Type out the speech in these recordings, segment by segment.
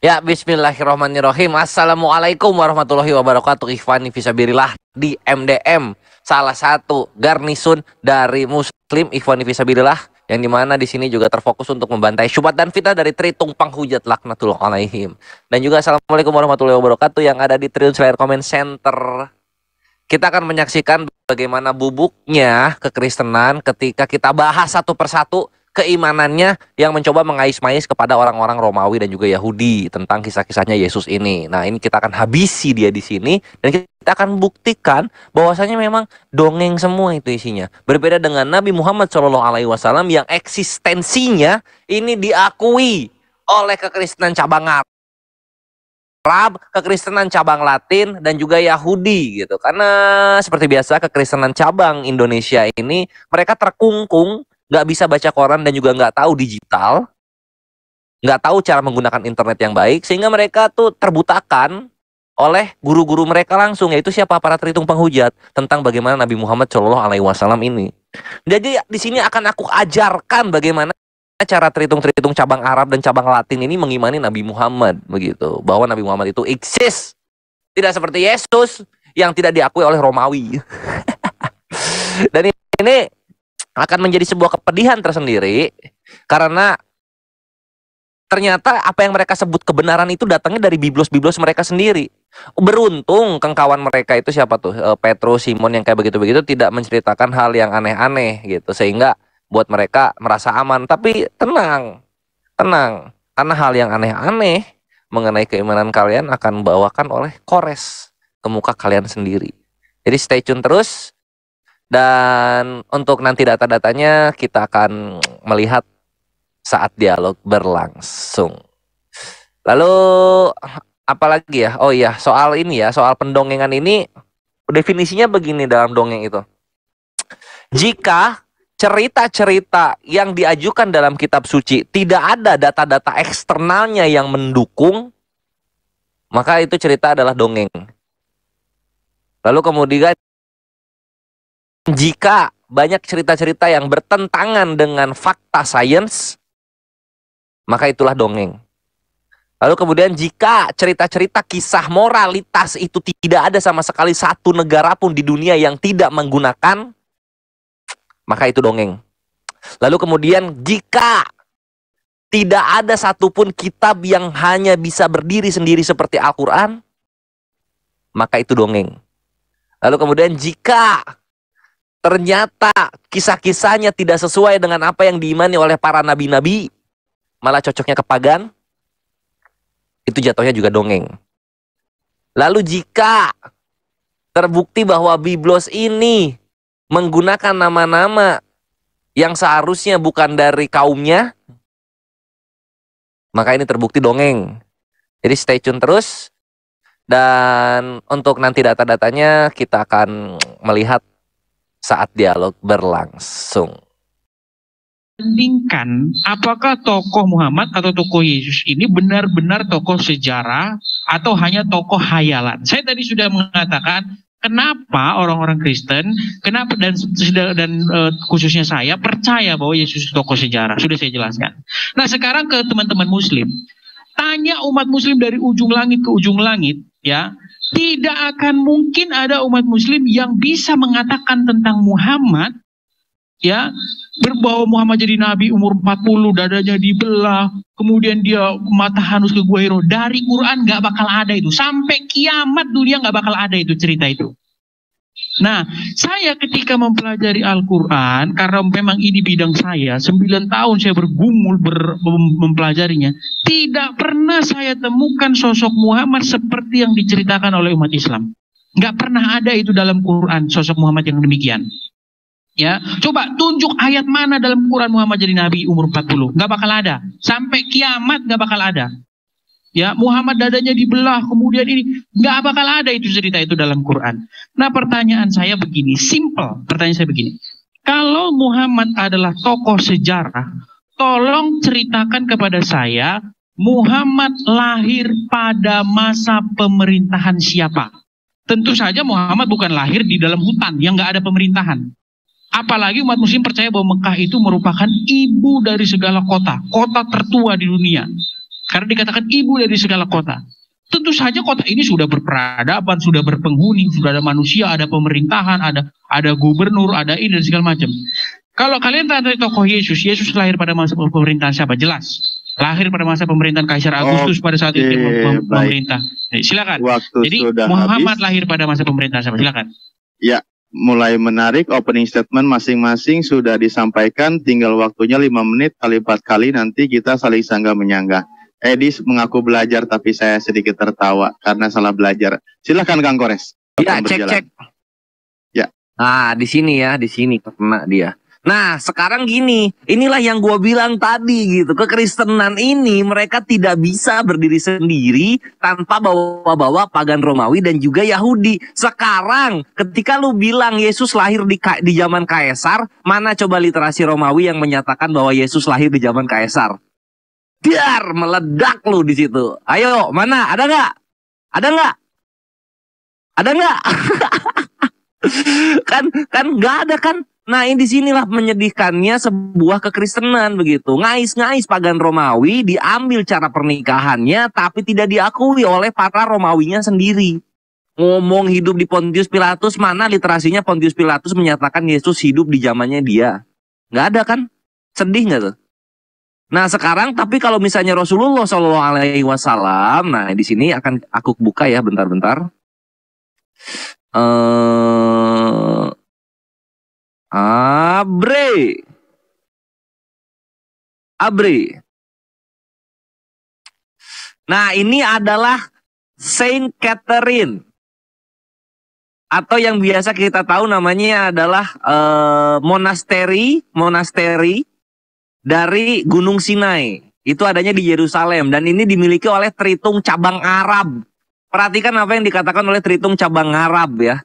Ya, bismillahirrahmanirrahim. Assalamualaikum warahmatullahi wabarakatuh. Ikhwani fisabilillah di MDM, salah satu garnisun dari Muslim Ikhwani fisabilillah, yang dimana di sini juga terfokus untuk membantai syubhat dan fitnah dari Tritung Panghujat laknatullah alaihim. Dan juga assalamualaikum warahmatullahi wabarakatuh yang ada di Triun Slayer Comment Center. Kita akan menyaksikan bagaimana bubuknya kekristenan ketika kita bahas satu persatu keimanannya yang mencoba mengais-mais kepada orang-orang Romawi dan juga Yahudi tentang kisah-kisahnya Yesus ini. Nah, ini kita akan habisi dia di sini dan kita akan buktikan bahwasanya memang dongeng semua itu isinya. Berbeda dengan Nabi Muhammad SAW yang eksistensinya ini diakui oleh kekristenan cabang Arab, kekristenan cabang Latin, dan juga Yahudi gitu. Karena seperti biasa kekristenan cabang Indonesia ini mereka terkungkung, nggak bisa baca koran dan juga nggak tahu digital, nggak tahu cara menggunakan internet yang baik, sehingga mereka tuh terbutakan oleh guru-guru mereka langsung, yaitu siapa? Para Tritung Panghujat, tentang bagaimana Nabi Muhammad SAW ini. Jadi di sini akan aku ajarkan bagaimana cara Tritung-Tritung cabang Arab dan cabang Latin ini mengimani Nabi Muhammad, begitu, bahwa Nabi Muhammad itu eksis, tidak seperti Yesus yang tidak diakui oleh Romawi. Dan ini akan menjadi sebuah kepedihan tersendiri karena ternyata apa yang mereka sebut kebenaran itu datangnya dari biblos-biblos mereka sendiri. Beruntung kawan mereka itu siapa tuh, Petrus, Simon yang kayak begitu-begitu tidak menceritakan hal yang aneh-aneh gitu, sehingga buat mereka merasa aman. Tapi tenang, karena hal yang aneh-aneh mengenai keimanan kalian akan bawakan oleh Kores ke muka kalian sendiri. Jadi stay tune terus. Dan untuk nanti data-datanya kita akan melihat saat dialog berlangsung. Lalu apalagi ya? Oh iya, soal ini ya, soal pendongengan ini definisinya begini dalam dongeng itu. Jika cerita-cerita yang diajukan dalam kitab suci tidak ada data-data eksternalnya yang mendukung, maka itu cerita adalah dongeng. Lalu kemudian jika banyak cerita-cerita yang bertentangan dengan fakta sains, maka itulah dongeng. Lalu kemudian jika cerita-cerita kisah moralitas itu tidak ada sama sekali satu negara pun di dunia yang tidak menggunakan, maka itu dongeng. Lalu kemudian jika tidak ada satupun kitab yang hanya bisa berdiri sendiri seperti Al-Quran, maka itu dongeng. Lalu kemudian jika ternyata kisah-kisahnya tidak sesuai dengan apa yang diimani oleh para nabi-nabi, malah cocoknya ke pagan, itu jatuhnya juga dongeng. Lalu jika terbukti bahwa biblos ini menggunakan nama-nama yang seharusnya bukan dari kaumnya, maka ini terbukti dongeng. Jadi stay tune terus. Dan untuk nanti data-datanya kita akan melihat saat dialog berlangsung. Bandingkan apakah tokoh Muhammad atau tokoh Yesus ini benar-benar tokoh sejarah atau hanya tokoh hayalan. Saya tadi sudah mengatakan kenapa orang-orang Kristen, kenapa dan khususnya saya percaya bahwa Yesus tokoh sejarah. Sudah saya jelaskan. Nah, sekarang ke teman-teman Muslim. Tanya umat Muslim dari ujung langit ke ujung langit, ya. Tidak akan mungkin ada umat Muslim yang bisa mengatakan tentang Muhammad, ya, bahwa Muhammad jadi nabi umur 40, dadanya dibelah, kemudian dia mata hanus ke Gua Hiro. Dari Quran nggak bakal ada itu. Sampai kiamat dunia nggak bakal ada itu cerita itu. Nah, saya ketika mempelajari Al-Quran, karena memang ini bidang saya, 9 tahun saya bergumul mempelajarinya, tidak pernah saya temukan sosok Muhammad seperti yang diceritakan oleh umat Islam. Nggak pernah ada itu dalam Quran, sosok Muhammad yang demikian. Ya, coba tunjuk ayat mana dalam Quran Muhammad jadi nabi umur 40. Nggak bakal ada. Sampai kiamat nggak bakal ada. Ya, Muhammad dadanya dibelah, kemudian ini nggak bakal ada itu cerita itu dalam Quran. Nah, pertanyaan saya begini, simple. Pertanyaan saya begini, kalau Muhammad adalah tokoh sejarah, tolong ceritakan kepada saya, Muhammad lahir pada masa pemerintahan siapa? Tentu saja Muhammad bukan lahir di dalam hutan yang nggak ada pemerintahan. Apalagi umat Muslim percaya bahwa Mekah itu merupakan ibu dari segala kota, kota tertua di dunia. Karena dikatakan ibu dari segala kota. Tentu saja kota ini sudah berperadaban, sudah berpenghuni, sudah ada manusia, ada pemerintahan, ada gubernur, ada ini dan segala macam. Kalau kalian tanya tokoh Yesus, Yesus lahir pada masa pemerintahan siapa? Jelas. Lahir pada masa pemerintahan Kaisar Agustus pada saat itu pemerintah. Silakan. Jadi Muhammad lahir pada masa pemerintahan siapa? Silakan. Ya, mulai menarik. Opening statement masing-masing sudah disampaikan. Tinggal waktunya 5 menit kali 4 kali. Nanti kita saling sanggah menyanggah. Edis mengaku belajar, tapi saya sedikit tertawa karena salah belajar. Silakan Kang Kores. Ya, cek. Ya. Nah, di sini kena dia. Nah, sekarang gini, inilah yang gua bilang tadi gitu. Kekristenan ini mereka tidak bisa berdiri sendiri tanpa bawa-bawa pagan Romawi dan juga Yahudi. Sekarang, ketika lu bilang Yesus lahir di zaman Kaisar, mana coba literasi Romawi yang menyatakan bahwa Yesus lahir di zaman Kaisar? Biar meledak lu di situ. Ayo, mana? Ada nggak? Ada nggak? Ada nggak? kan nggak ada kan? Nah, ini disinilah menyedihkannya sebuah kekristenan begitu. Ngais-ngais pagan Romawi, diambil cara pernikahannya, tapi tidak diakui oleh para Romawinya sendiri. Ngomong hidup di Pontius Pilatus, mana literasinya Pontius Pilatus menyatakan Yesus hidup di zamannya dia? Nggak ada kan? Sedih nggak tuh? Nah sekarang, tapi kalau misalnya Rasulullah SAW, nah di sini akan aku buka ya, bentar-bentar. Abre. Nah ini adalah Saint Catherine, atau yang biasa kita tahu namanya adalah monasteri dari Gunung Sinai. Itu adanya di Yerusalem dan ini dimiliki oleh Tritung Cabang Arab. Perhatikan apa yang dikatakan oleh Tritung Cabang Arab ya.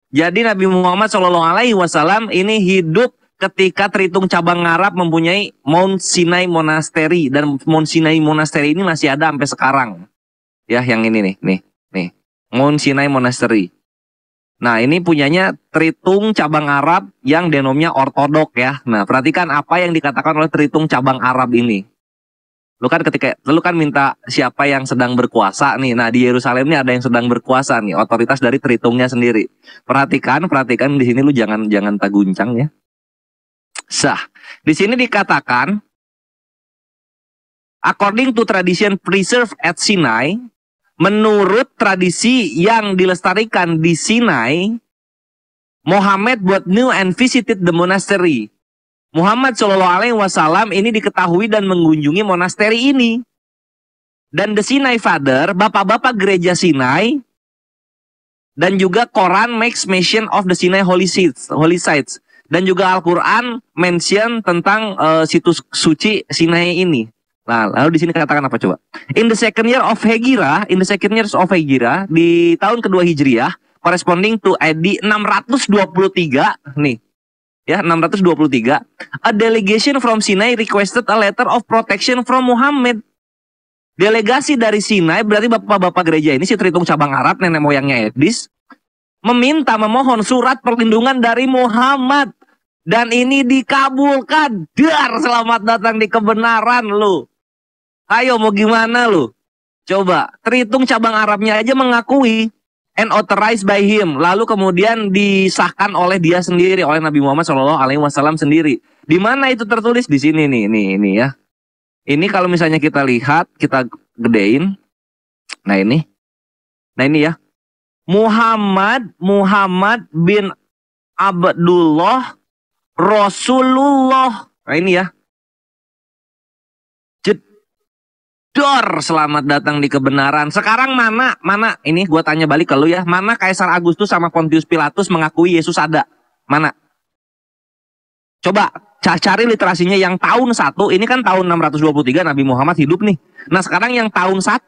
Jadi Nabi Muhammad SAW ini hidup ketika Tritung Cabang Arab mempunyai Mount Sinai Monastery, dan Mount Sinai Monastery ini masih ada sampai sekarang. Ya, yang ini nih. Mount Sinai Monastery. Nah, ini punyanya Tritung Cabang Arab yang denomnya ortodok ya. Nah, perhatikan apa yang dikatakan oleh Tritung Cabang Arab ini. Lu kan minta siapa yang sedang berkuasa nih. Nah, di Yerusalem ini ada yang sedang berkuasa nih, otoritas dari Tritungnya sendiri. Perhatikan di sini lu jangan taguncang ya. Di sini dikatakan according to tradition preserved at Sinai, menurut tradisi yang dilestarikan di Sinai, Muhammad buat new and visited the monastery. Muhammad SAW ini diketahui dan mengunjungi monasteri ini. Dan the Sinai Father, bapak-bapak gereja Sinai, dan juga Quran makes mention of the Sinai holy sites. Dan juga Al-Quran mention tentang situs suci Sinai ini. Nah, lalu di sini katakan apa coba? In the second years of Hijrah, di tahun kedua Hijriah, corresponding to AD 623 nih. Ya, 623, a delegation from Sinai requested a letter of protection from Muhammad. Delegasi dari Sinai, berarti bapak-bapak gereja ini, si Tritung Cabang Arab, nenek moyangnya Edis, memohon surat perlindungan dari Muhammad. Dan ini dikabulkan. Dar, selamat datang di kebenaran lu. Ayo mau gimana lu? Coba, Tritung Cabang Arabnya aja mengakui and authorized by him. Lalu kemudian disahkan oleh dia sendiri, oleh Nabi Muhammad SAW sendiri. Di mana itu tertulis? Di sini nih ya. Ini kalau misalnya kita lihat, kita gedein. Nah ini ya. Muhammad bin Abdullah Rasulullah. Nah ini ya. Jedor, selamat datang di kebenaran. Sekarang mana? Ini gue tanya balik ke lu ya. Mana Kaisar Agustus sama Pontius Pilatus mengakui Yesus ada? Mana? Coba cari literasinya yang tahun 1. Ini kan tahun 623 Nabi Muhammad hidup nih. Nah sekarang yang tahun 1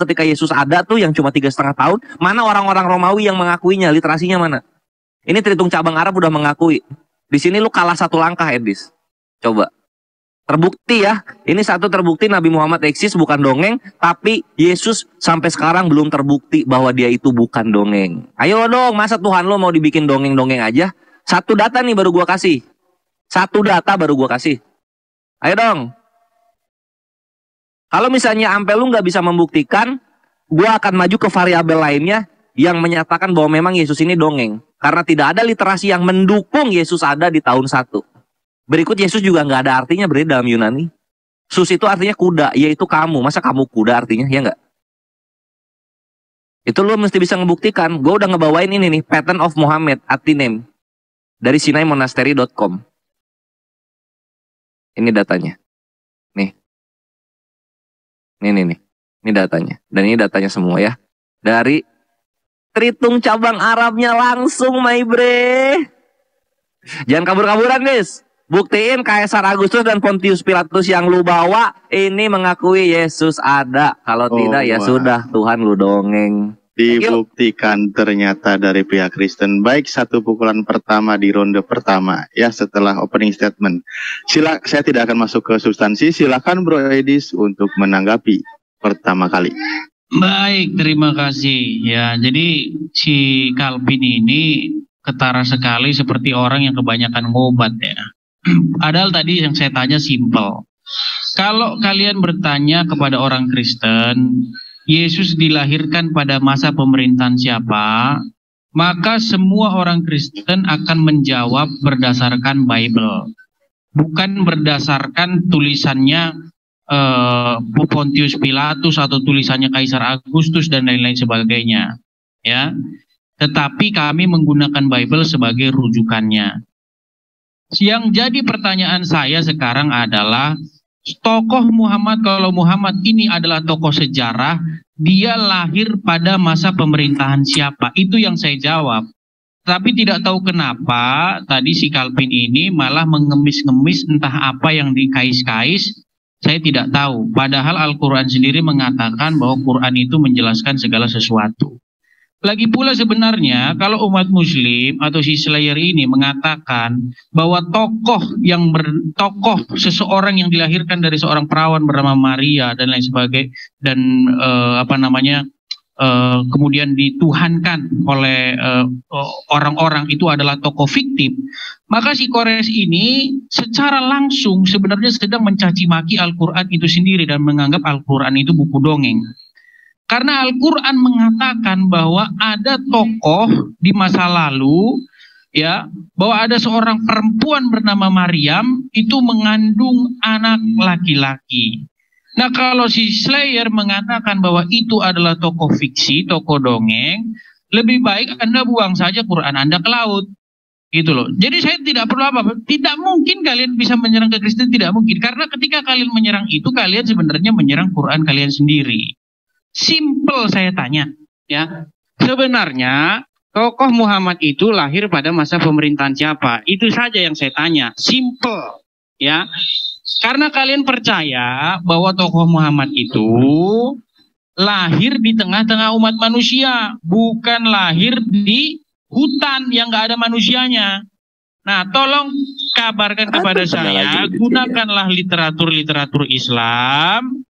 ketika Yesus ada tuh yang cuma 3,5 tahun. Mana orang-orang Romawi yang mengakuinya? Literasinya mana? Ini Tritung Cabang Arab udah mengakui. Di sini lu kalah 1 langkah, Edis. Coba. Terbukti ya. Ini satu terbukti Nabi Muhammad eksis, bukan dongeng. Tapi Yesus sampai sekarang belum terbukti bahwa dia itu bukan dongeng. Ayo dong, masa Tuhan lo mau dibikin dongeng-dongeng aja? Satu data nih baru gua kasih. Ayo dong. Kalau misalnya ampe lu nggak bisa membuktikan, gue akan maju ke variabel lainnya yang menyatakan bahwa memang Yesus ini dongeng. Karena tidak ada literasi yang mendukung Yesus ada di tahun 1. Berikut Yesus juga nggak ada artinya berarti dalam Yunani. Sus itu artinya kuda, yaitu kamu. Masa kamu kuda artinya, ya nggak? Itu lu mesti bisa ngebuktikan. Gue udah ngebawain ini nih, Pattern of Muhammad, Atinem. Dari sinaimonasteri.com. Ini datanya. Nih. Nih. Ini datanya. Dan ini datanya semua ya. Dari Tritung cabang Arabnya langsung, my bre. Jangan kabur-kaburan, guys. Buktiin Kaisar Agustus dan Pontius Pilatus yang lu bawa ini mengakui Yesus ada. Kalau tidak ya sudah, Tuhan lu dongeng. Dibuktikan ternyata dari pihak Kristen. Baik, satu pukulan pertama di ronde pertama ya setelah opening statement. Saya tidak akan masuk ke substansi. Silakan Bro Edis untuk menanggapi pertama kali. Baik, terima kasih. Ya, jadi si Calvin ini ketara sekali seperti orang yang kebanyakan ngobat ya. Padahal tadi yang saya tanya simple. Kalau kalian bertanya kepada orang Kristen, Yesus dilahirkan pada masa pemerintahan siapa? Maka semua orang Kristen akan menjawab berdasarkan Bible. Bukan berdasarkan tulisannya Pontius Pilatus atau tulisannya Kaisar Agustus dan lain-lain sebagainya. Ya. Tetapi kami menggunakan Bible sebagai rujukannya. Yang jadi pertanyaan saya sekarang adalah tokoh Muhammad, kalau Muhammad ini adalah tokoh sejarah, dia lahir pada masa pemerintahan siapa? Itu yang saya jawab. Tapi tidak tahu kenapa tadi si Calvin ini malah mengemis-ngemis entah apa yang dikais-kais, saya tidak tahu. Padahal Al-Quran sendiri mengatakan bahwa Quran itu menjelaskan segala sesuatu. Lagi pula sebenarnya kalau umat muslim atau si Slayer ini mengatakan bahwa tokoh seseorang yang dilahirkan dari seorang perawan bernama Maria dan lain sebagainya dan kemudian dituhankan oleh orang-orang itu adalah tokoh fiktif, maka si Kores ini secara langsung sebenarnya sedang mencaci maki Al-Quran itu sendiri dan menganggap Al-Quran itu buku dongeng. Karena Al-Quran mengatakan bahwa ada tokoh di masa lalu, ya, bahwa ada seorang perempuan bernama Maryam itu mengandung anak laki-laki. Nah, kalau si Slayer mengatakan bahwa itu adalah tokoh fiksi, tokoh dongeng, lebih baik Anda buang saja Quran Anda ke laut. Gitu loh. Jadi saya tidak perlu apa-apa. Tidak mungkin kalian bisa menyerang ke Kristen, tidak mungkin. Karena ketika kalian menyerang itu, kalian sebenarnya menyerang Quran kalian sendiri. Simple saya tanya, ya. Sebenarnya tokoh Muhammad itu lahir pada masa pemerintahan siapa? Itu saja yang saya tanya. Simple, ya. Karena kalian percaya bahwa tokoh Muhammad itu lahir di tengah-tengah umat manusia, bukan lahir di hutan yang nggak ada manusianya. Nah, tolong kabarkan kepada saya, gunakanlah literatur-literatur Islam.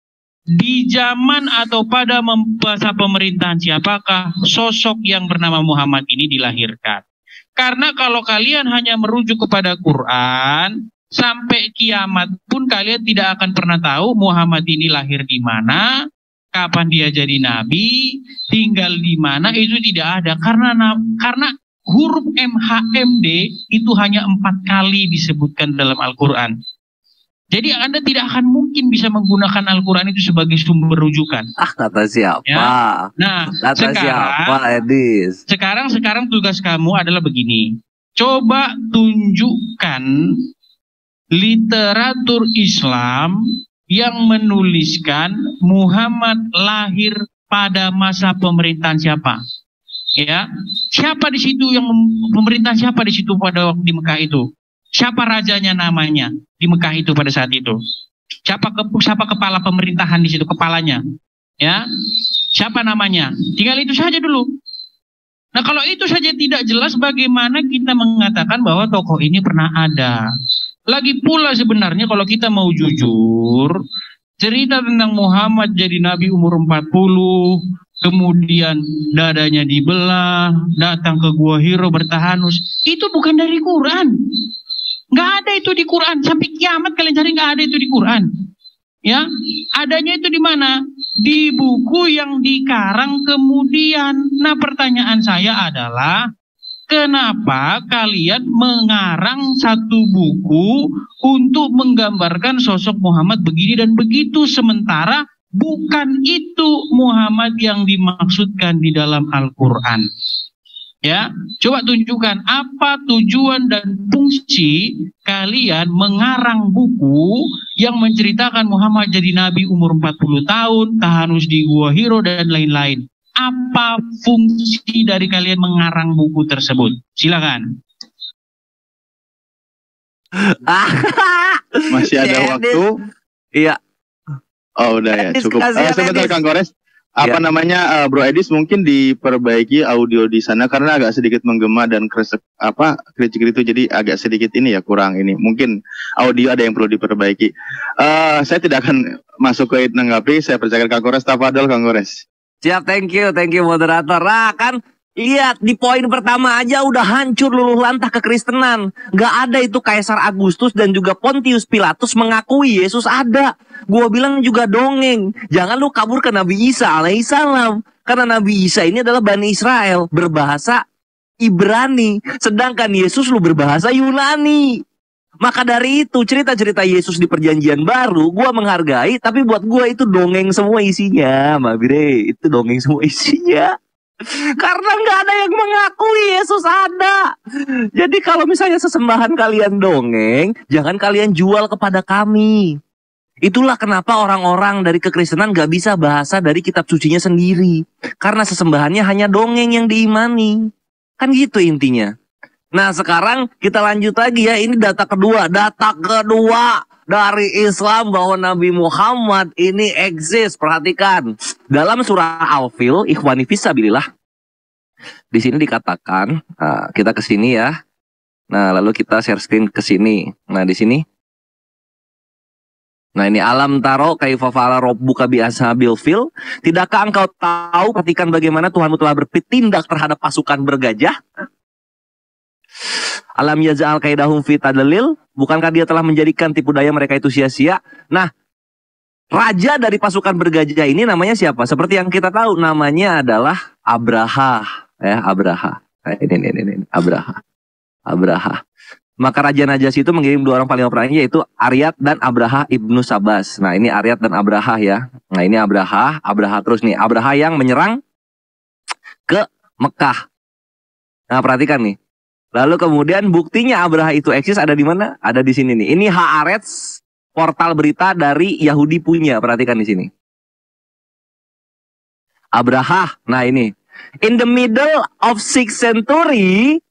Di zaman atau pada masa pemerintahan siapakah sosok yang bernama Muhammad ini dilahirkan? Karena kalau kalian hanya merujuk kepada Quran, sampai kiamat pun kalian tidak akan pernah tahu Muhammad ini lahir di mana, kapan dia jadi nabi, tinggal di mana, itu tidak ada. Karena huruf MHMD itu hanya 4 kali disebutkan dalam Al-Quran. Jadi Anda tidak akan mungkin bisa menggunakan Al-Quran itu sebagai sumber rujukan. Kata siapa? Ya? Nah, kata siapa, Edis? Sekarang tugas kamu adalah begini. Coba tunjukkan literatur Islam yang menuliskan Muhammad lahir pada masa pemerintahan siapa? Ya, siapa di situ yang pemerintahan siapa di situ pada waktu di Mekah itu? Siapa rajanya namanya di Mekah itu pada saat itu? Siapa kepala pemerintahan di situ, kepalanya? Ya, siapa namanya? Tinggal itu saja dulu. Nah, kalau itu saja tidak jelas, bagaimana kita mengatakan bahwa tokoh ini pernah ada? Lagi pula sebenarnya kalau kita mau jujur, cerita tentang Muhammad jadi nabi umur 40, kemudian dadanya dibelah, datang ke Gua Hiro bertahanus, itu bukan dari Quran. Nggak ada itu di Quran. Sampai kiamat kalian cari nggak ada itu di Quran. Ya, adanya itu di mana? Di buku yang dikarang kemudian. Nah, pertanyaan saya adalah, kenapa kalian mengarang satu buku untuk menggambarkan sosok Muhammad begini dan begitu, sementara bukan itu Muhammad yang dimaksudkan di dalam Al-Quran? Ya, coba tunjukkan apa tujuan dan fungsi kalian mengarang buku yang menceritakan Muhammad jadi nabi umur 40 tahun, tahanus di Gua Hiro dan lain-lain. Apa fungsi dari kalian mengarang buku tersebut? Silakan. Masih ada waktu? Iya. Oh, udah ya, cukup. Sebentar Kang Kores. Apa namanya, Bro Edis, mungkin diperbaiki audio di sana karena agak sedikit menggema dan kresek kericik itu, jadi agak sedikit ini ya, kurang ini. Mungkin audio ada yang perlu diperbaiki. Saya tidak akan masuk ke menanggapi, saya percayakan Kang Kores. Tafadhol Kang Kores. Siap, thank you moderator. Nah, kan lihat di poin pertama aja udah hancur luluh lantah kekristenan. Gak ada itu Kaisar Agustus dan juga Pontius Pilatus mengakui Yesus ada. Gua bilang juga dongeng. Jangan lu kabur ke Nabi Isa alaihissalam. Karena Nabi Isa ini adalah Bani Israel, berbahasa Ibrani. Sedangkan Yesus lu berbahasa Yunani. Maka dari itu cerita-cerita Yesus di perjanjian baru gua menghargai, tapi buat gua itu dongeng semua isinya, Mbak Bire. Itu dongeng semua isinya. Karena nggak ada yang mengakui Yesus ada. Jadi kalau misalnya sesembahan kalian dongeng, jangan kalian jual kepada kami. Itulah kenapa orang-orang dari kekristenan gak bisa bahasa dari kitab sucinya sendiri. Karena sesembahannya hanya dongeng yang diimani. Kan gitu intinya. Nah, sekarang kita lanjut lagi ya. Ini data kedua. Data kedua dari Islam bahwa Nabi Muhammad ini eksis. Perhatikan. Dalam surah Al-Fil, Ikhwani Fisabilillah. Di sini dikatakan, kita ke sini ya. Nah, lalu kita share screen ke sini. Nah, di sini. Nah, ini alam taro kaifa fa'ala rabbuka bi ashabil fil. Tidakkah engkau tahu, perhatikan bagaimana Tuhanmu telah bertindak terhadap pasukan bergajah? Alam yaz'al kaidahum fi tadlil. Bukankah dia telah menjadikan tipu daya mereka itu sia-sia? Nah, raja dari pasukan bergajah ini namanya siapa? Seperti yang kita tahu, namanya adalah Abraha. Ya, Abraha. Nah, ini Abraha. Maka Raja Najasyi itu mengirim dua orang paling orangnya, yaitu Aryat dan Abraha ibnu Sabas. Nah, ini Aryat dan Abraha ya. Nah, ini Abraha terus nih. Abraha yang menyerang ke Mekah. Nah, perhatikan nih. Lalu kemudian buktinya Abraha itu eksis ada di mana? Ada di sini nih. Ini Haaretz, portal berita dari Yahudi punya. Perhatikan di sini. Abraha. Nah, ini. In the middle of 6th century,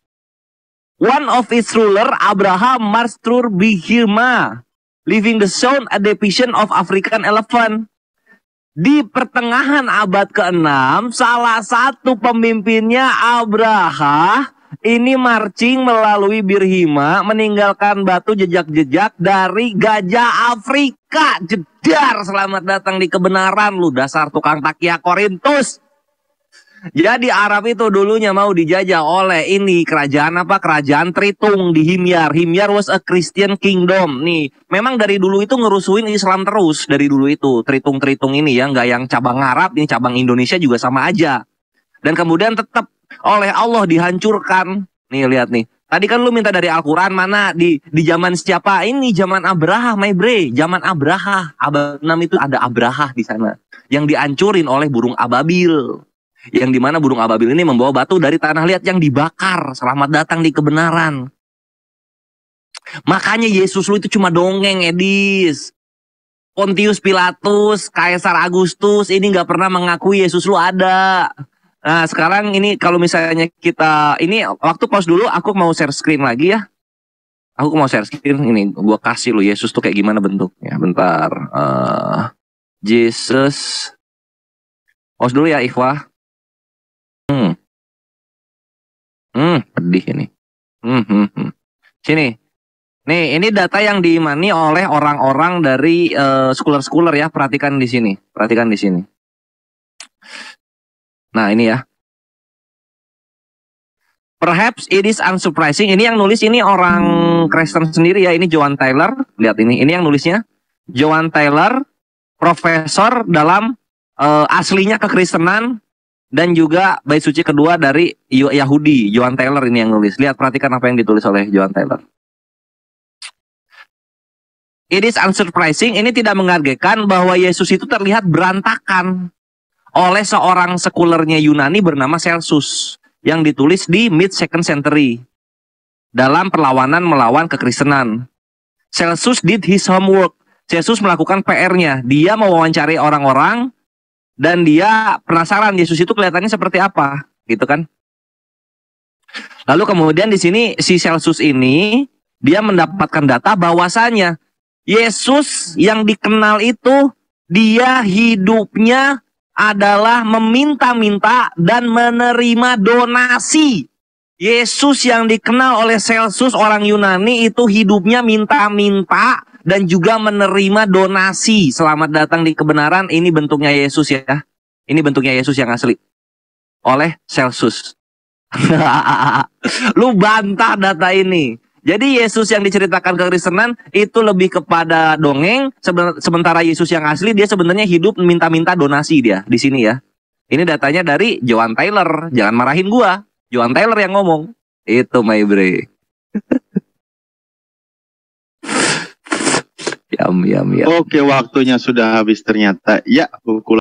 one of its ruler, Abraham, marched through Bihirma, leaving the sound a division of African elephant. Di pertengahan abad ke-6, salah satu pemimpinnya Abraha ini marching melalui Birhima, meninggalkan batu jejak-jejak dari gajah Afrika. Jedar, selamat datang di kebenaran lu dasar tukang takia Korintus. Jadi Arab itu dulunya mau dijajah oleh ini kerajaan apa? Kerajaan Tritung di Himyar. Himyar was a Christian kingdom. Nih, memang dari dulu itu ngerusuin Islam terus dari dulu itu. Tritung-Tritung ini ya, nggak yang cabang Arab, ini cabang Indonesia juga sama aja. Dan kemudian tetap oleh Allah dihancurkan. Nih lihat nih. Tadi kan lu minta dari Al-Quran mana di zaman siapa? Ini zaman Abraha, my bre. Zaman Abraha. Abad 6 itu ada Abraha di sana. Yang dihancurin oleh burung ababil. Yang dimana burung ababil ini membawa batu dari tanah liat yang dibakar. Selamat datang di kebenaran. Makanya Yesus lu itu cuma dongeng, Edis. Pontius Pilatus, Kaisar Agustus ini nggak pernah mengakui Yesus lu ada. Nah, sekarang ini kalau misalnya kita ini waktu pause dulu, aku mau share screen lagi ya. Aku mau share screen ini, gua kasih lu Yesus tuh kayak gimana bentuknya. Bentar. Jesus. Pause dulu ya, Ikhwah. Pedih ini. Sini. Nih, ini data yang diimani oleh orang-orang dari scholar-scholar ya. Perhatikan di sini. Perhatikan di sini. Nah, ini ya. Perhaps it is unsurprising. Ini yang nulis ini orang Kristen sendiri ya. Ini Joan Taylor. Lihat ini. Ini yang nulisnya. Joan Taylor profesor dalam aslinya kekristenan dan juga bait suci kedua dari Yahudi. John Taylor ini yang nulis. Lihat, perhatikan apa yang ditulis oleh John Taylor. It is unsurprising, ini tidak mengagetkan bahwa Yesus itu terlihat berantakan oleh seorang sekulernya Yunani bernama Celsus yang ditulis di mid-2nd century dalam perlawanan melawan kekristenan. Celsus did his homework. Celsus melakukan PR-nya. Dia mewawancari orang-orang dan dia penasaran Yesus itu kelihatannya seperti apa, gitu kan? Lalu kemudian di sini si Celsus ini dia mendapatkan data bahwasanya Yesus yang dikenal itu dia hidupnya adalah meminta-minta dan menerima donasi. Yesus yang dikenal oleh Celsus orang Yunani itu hidupnya minta-minta dan juga menerima donasi. Selamat datang di kebenaran, ini bentuknya Yesus ya. Ini bentuknya Yesus yang asli. Oleh Celsus. Lu bantah data ini. Jadi Yesus yang diceritakan kekristenan itu lebih kepada dongeng, sementara Yesus yang asli dia sebenarnya hidup minta-minta donasi dia di sini ya. Ini datanya dari John Taylor, jangan marahin gua. John Taylor yang ngomong. Itu my bre. Yam. Oke, waktunya sudah habis ternyata. Ya, pukul